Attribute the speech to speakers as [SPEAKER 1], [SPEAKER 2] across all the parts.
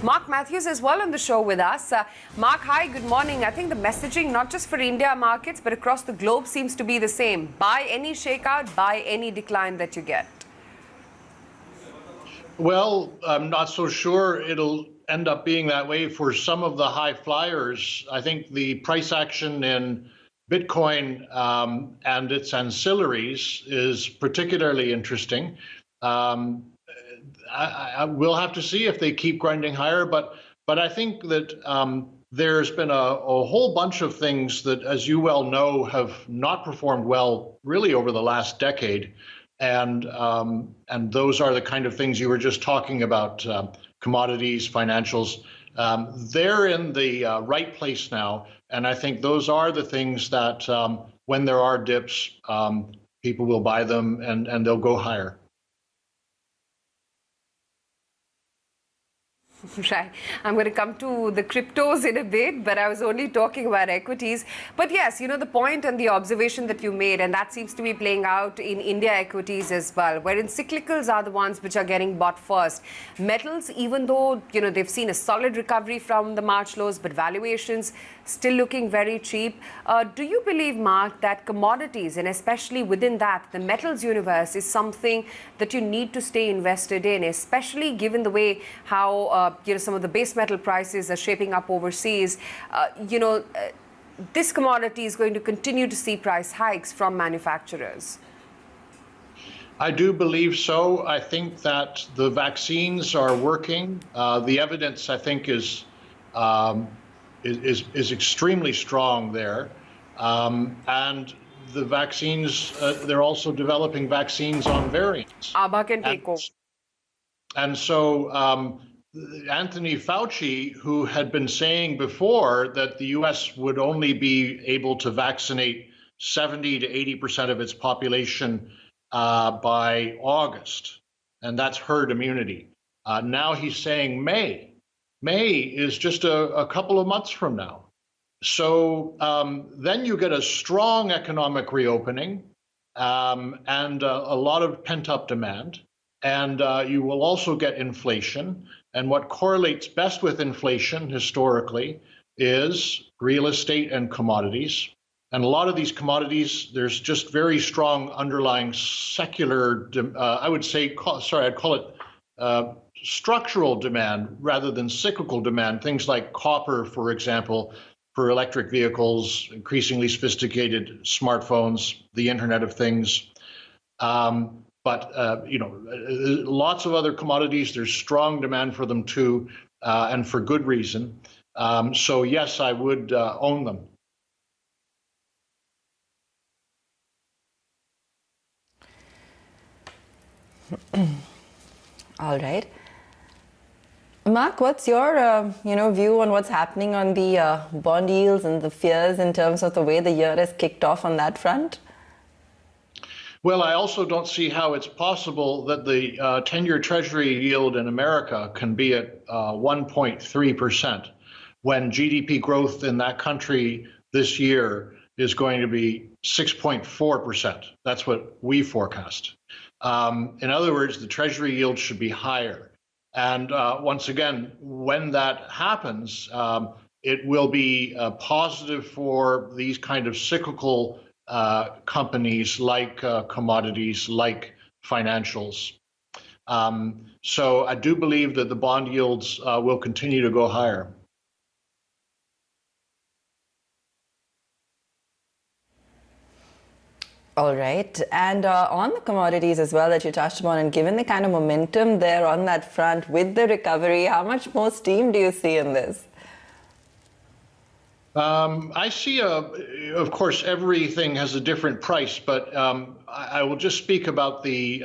[SPEAKER 1] Mark Matthews is well on the show with us. Mark, hi, good morning. I think the messaging, not just for India markets, but across the globe seems to be the same. Buy any shakeout, buy any decline that you get.
[SPEAKER 2] Well, I'm not so sure it'll end up being that way for some of the high flyers. I think the price action in Bitcoin and its ancillaries is particularly interesting. We'll have to see if they keep grinding higher, but I think that there's been a whole bunch of things that, as you well know, have not performed well really over the last decade. And those are the kind of things you were just talking about, commodities, financials. They're in the right place now. And I think those are the things that when there are dips, people will buy them and they'll go higher.
[SPEAKER 1] Right. I'm going to come to the cryptos in a bit, but I was only talking about equities. But yes, you know, the point and the observation that you made, and that seems to be playing out in India equities as well, wherein cyclicals are the ones which are getting bought first. Metals, even though, you know, they've seen a solid recovery from the March lows, but valuations still looking very cheap. Do you believe, Mark, that commodities, and especially within that, the metals universe, is something that you need to stay invested in, especially given the way how some of the base metal prices are shaping up overseas? This commodity is going to continue to see price hikes from manufacturers.
[SPEAKER 2] I do believe so. I think that the vaccines are working. The evidence, I think, is extremely strong there. And the vaccines, they're also developing vaccines on variants. And so Anthony Fauci, who had been saying before that the US would only be able to vaccinate 70 to 80% of its population by August, and that's herd immunity. Now he's saying May. May is just a couple of months from now. So then you get a strong economic reopening and a lot of pent-up demand. And you will also get inflation. And what correlates best with inflation historically is real estate and commodities. And a lot of these commodities, there's just very strong underlying secular, I'd call it structural demand rather than cyclical demand. Things like copper, for example, for electric vehicles, increasingly sophisticated smartphones, the Internet of Things. But lots of other commodities, there's strong demand for them too, and for good reason. So yes, I would own them.
[SPEAKER 3] All right. Mark, what's your view on what's happening on the bond yields and the fears in terms of the way the year has kicked off on that front?
[SPEAKER 2] Well, I also don't see how it's possible that the 10-year Treasury yield in America can be at 1.3% when GDP growth in that country this year is going to be 6.4%. That's what we forecast. In other words, the Treasury yield should be higher. And once again, when that happens, it will be positive for these kind of cyclical companies like commodities, like financials. So I do believe that the bond yields will continue to go higher.
[SPEAKER 3] All right. And on the commodities as well that you touched upon, and given the kind of momentum there on that front with the recovery, how much more steam do you see in this?
[SPEAKER 2] I see of course, everything has a different price, but I will just speak about the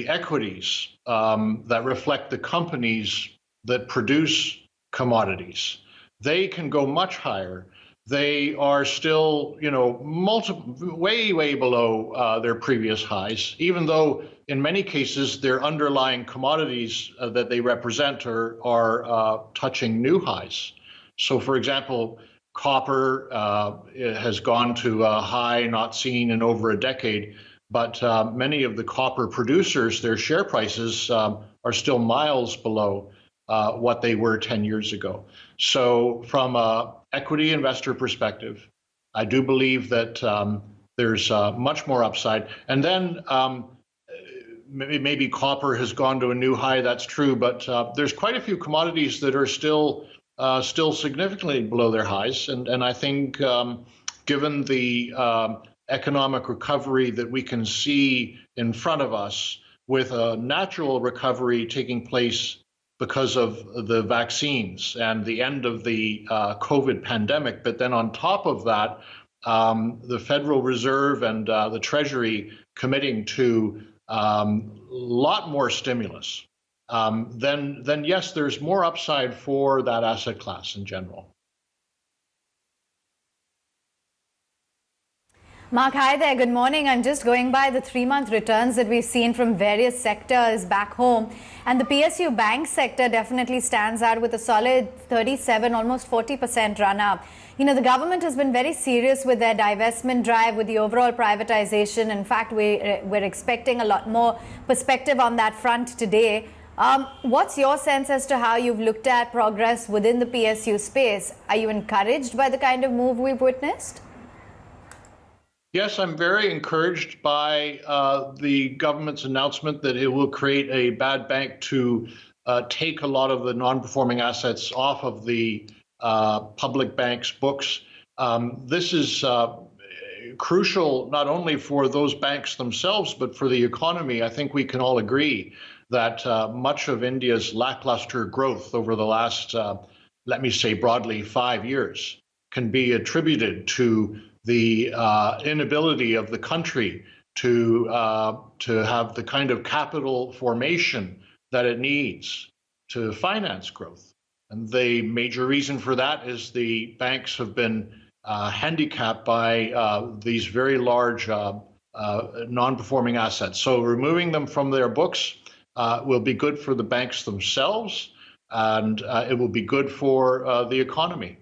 [SPEAKER 2] equities that reflect the companies that produce commodities. They can go much higher. They are still, way below their previous highs, even though in many cases their underlying commodities that they represent are touching new highs. So, for example, copper has gone to a high not seen in over a decade, but many of the copper producers, their share prices are still miles below what they were 10 years ago. So from an equity investor perspective, I do believe that there's much more upside. And then maybe copper has gone to a new high, that's true, but there's quite a few commodities that are still significantly below their highs. And I think given the economic recovery that we can see in front of us, with a natural recovery taking place because of the vaccines and the end of the COVID pandemic, but then on top of that, the Federal Reserve and the Treasury committing to a lot more stimulus, then yes, there's more upside for that asset class in general.
[SPEAKER 4] Mark, hi there. Good morning. I'm just going by the 3-month returns that we've seen from various sectors back home. And the PSU bank sector definitely stands out with a solid 37, almost 40% run up. You know, the government has been very serious with their divestment drive, with the overall privatization. In fact, we're expecting a lot more perspective on that front today. What's your sense as to how you've looked at progress within the PSU space? Are you encouraged by the kind of move we've witnessed?
[SPEAKER 2] Yes, I'm very encouraged by the government's announcement that it will create a bad bank to take a lot of the non-performing assets off of the public bank's books. This is crucial not only for those banks themselves, but for the economy. I think we can all agree that much of India's lackluster growth over the last, let me say broadly, 5 years can be attributed to the inability of the country to have the kind of capital formation that it needs to finance growth. And the major reason for that is the banks have been handicapped by these very large non-performing assets. So removing them from their books will be good for the banks themselves, and it will be good for the economy.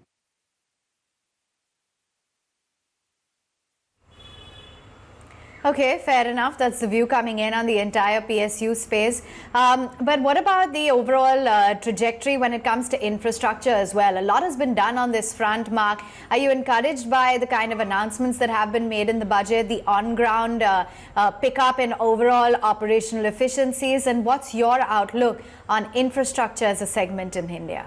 [SPEAKER 4] Okay, fair enough. That's the view coming in on the entire PSU space. But what about the overall trajectory when it comes to infrastructure as well? A lot has been done on this front, Mark. Are you encouraged by the kind of announcements that have been made in the budget, the on-ground pickup in overall operational efficiencies? And what's your outlook on infrastructure as a segment in India?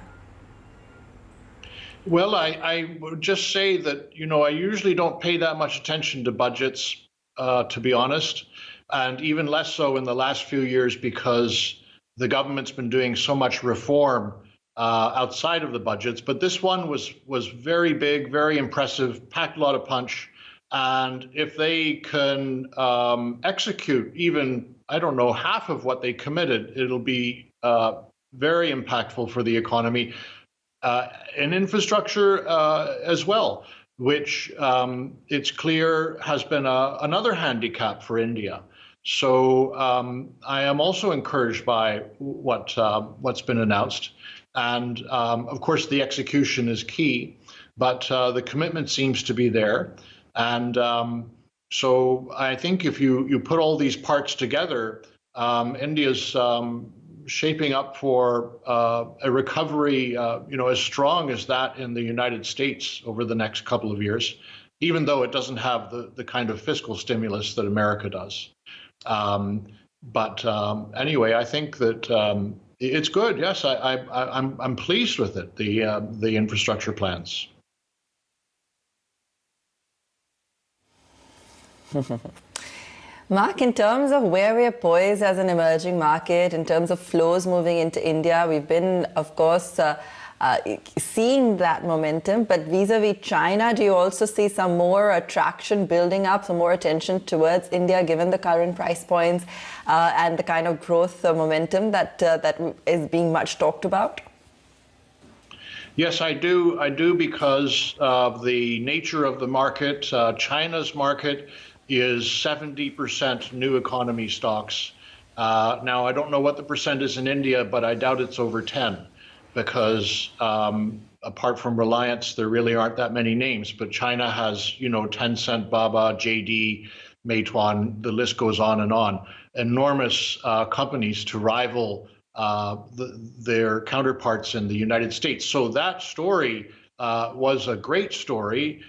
[SPEAKER 2] Well, I would just say that, you know, I usually don't pay that much attention to budgets, to be honest, and even less so in the last few years because the government's been doing so much reform outside of the budgets. But this one was very big, very impressive, packed a lot of punch. And if they can execute even, I don't know, half of what they committed, it'll be very impactful for the economy and infrastructure as well, which it's clear has been another handicap for India. So I am also encouraged by what's been announced. And of course, the execution is key, but the commitment seems to be there. And so I think if you put all these parts together, India's shaping up for a recovery, as strong as that in the United States over the next couple of years, even though it doesn't have the kind of fiscal stimulus that America does. But anyway, I think that it's good. Yes, I'm pleased with it. The infrastructure plans.
[SPEAKER 3] Mark, in terms of where we are poised as an emerging market, in terms of flows moving into India, we've been, of course, seeing that momentum. But vis-a-vis China, do you also see some more attraction building up, some more attention towards India, given the current price points and the kind of growth momentum that is being much talked about?
[SPEAKER 2] Yes, I do because of the nature of the market. China's market is 70% new economy stocks. Now, I don't know what the percent is in India, but I doubt it's over 10 because apart from Reliance, there really aren't that many names. But China has, Tencent, Baba, JD, Meituan, the list goes on and on. Enormous companies to rival their counterparts in the United States. So that story was a great story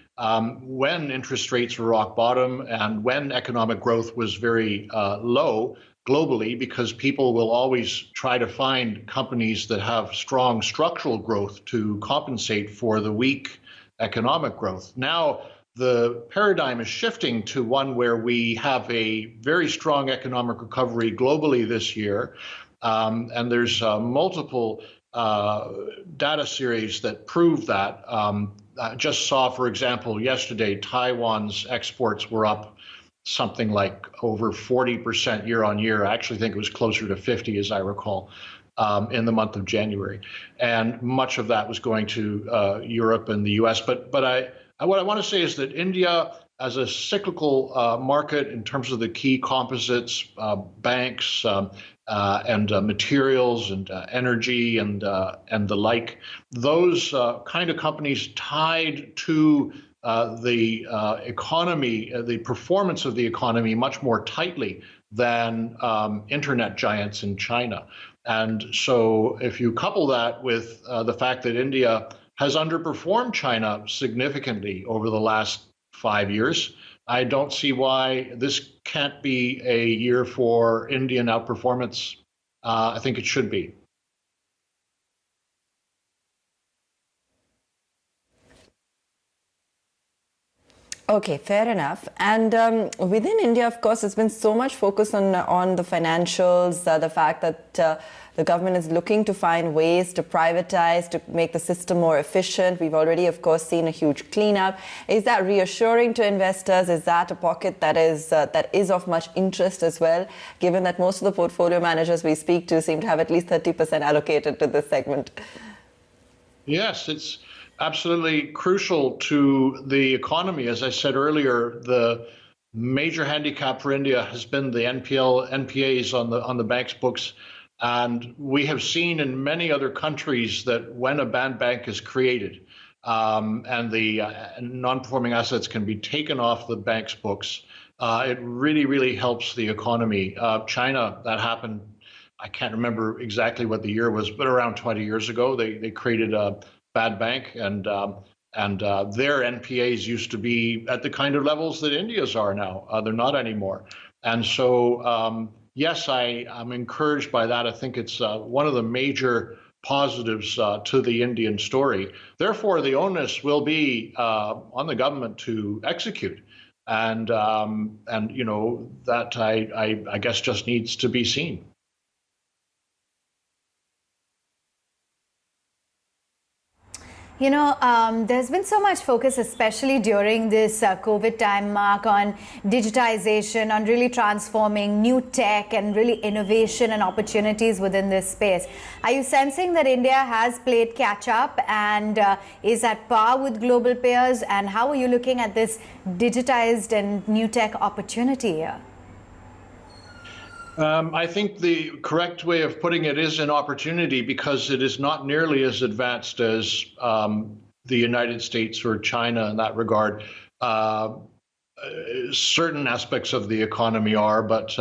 [SPEAKER 2] when interest rates were rock bottom and when economic growth was very low globally, because people will always try to find companies that have strong structural growth to compensate for the weak economic growth. Now, the paradigm is shifting to one where we have a very strong economic recovery globally this year. And there's multiple data series that prove that. I just saw, for example, yesterday, Taiwan's exports were up something like over 40% year on year. I actually think it was closer to 50, as I recall, in the month of January. And much of that was going to Europe and the US. But what I want to say is that India, as a cyclical market in terms of the key composites, banks, and materials and energy and the like, those kind of companies tied to the economy, the performance of the economy much more tightly than internet giants in China. And so if you couple that with the fact that India has underperformed China significantly over the last 5 years, I don't see why this can't be a year for Indian outperformance. I think it should be.
[SPEAKER 3] Okay, fair enough. And within India, of course, there's been so much focus on the financials, the fact that the government is looking to find ways to privatize, to make the system more efficient. We've already, of course, seen a huge cleanup. Is that reassuring to investors? Is that a pocket that is of much interest as well, given that most of the portfolio managers we speak to seem to have at least 30% allocated to this segment?
[SPEAKER 2] Yes, it's absolutely crucial to the economy. As I said earlier, the major handicap for India has been the NPAs on the bank's books. And we have seen in many other countries that when a bad bank is created and the non-performing assets can be taken off the bank's books, it really, really helps the economy. China, that happened, I can't remember exactly what the year was, but around 20 years ago, they created a bad bank, and their NPAs used to be at the kind of levels that India's are now. They're not anymore. And so, yes, I am encouraged by that. I think it's one of the major positives to the Indian story. Therefore, the onus will be on the government to execute. And you know, that I guess just needs to be seen.
[SPEAKER 4] You know, there's been so much focus, especially during this COVID time, Mark, on digitization, on really transforming new tech and really innovation and opportunities within this space. Are you sensing that India has played catch up and is at par with global peers? And how are you looking at this digitized and new tech opportunity here?
[SPEAKER 2] I think the correct way of putting it is an opportunity, because it is not nearly as advanced as the United States or China in that regard. Certain aspects of the economy are, but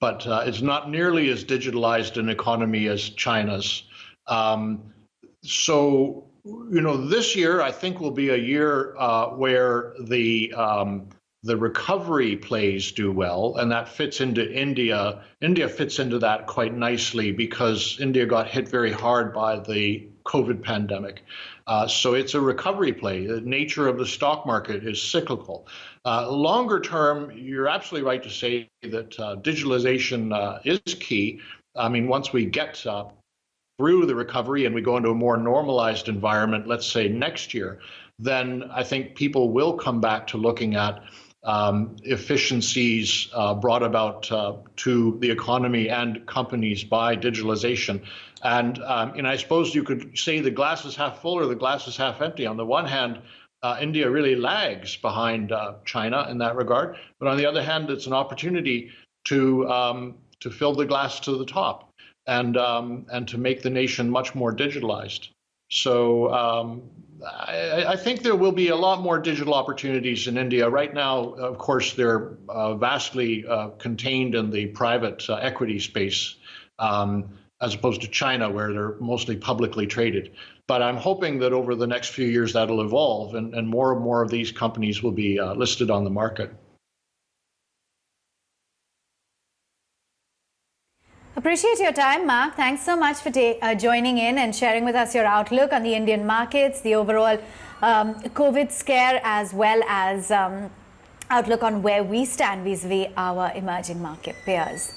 [SPEAKER 2] it's not nearly as digitalized an economy as China's. So, you know, this year I think will be a year where the recovery plays do well, and that fits into India. India fits into that quite nicely because India got hit very hard by the COVID pandemic. So it's a recovery play. The nature of the stock market is cyclical. Longer term, you're absolutely right to say that digitalization is key. I mean, once we get through the recovery and we go into a more normalized environment, let's say next year, then I think people will come back to looking at efficiencies brought about to the economy and companies by digitalization. And I suppose you could say the glass is half full or the glass is half empty. On the one hand, India really lags behind China in that regard, but on the other hand, it's an opportunity to fill the glass to the top and to make the nation much more digitalized. So I think there will be a lot more digital opportunities in India. Right now, of course, they're vastly contained in the private equity space. as opposed to China, where they're mostly publicly traded. But I'm hoping that over the next few years that'll evolve, and more of these companies will be listed on the market.
[SPEAKER 4] Appreciate your time, Mark. Thanks so much for joining in and sharing with us your outlook on the Indian markets, the overall COVID scare, as well as outlook on where we stand vis-a-vis our emerging market peers.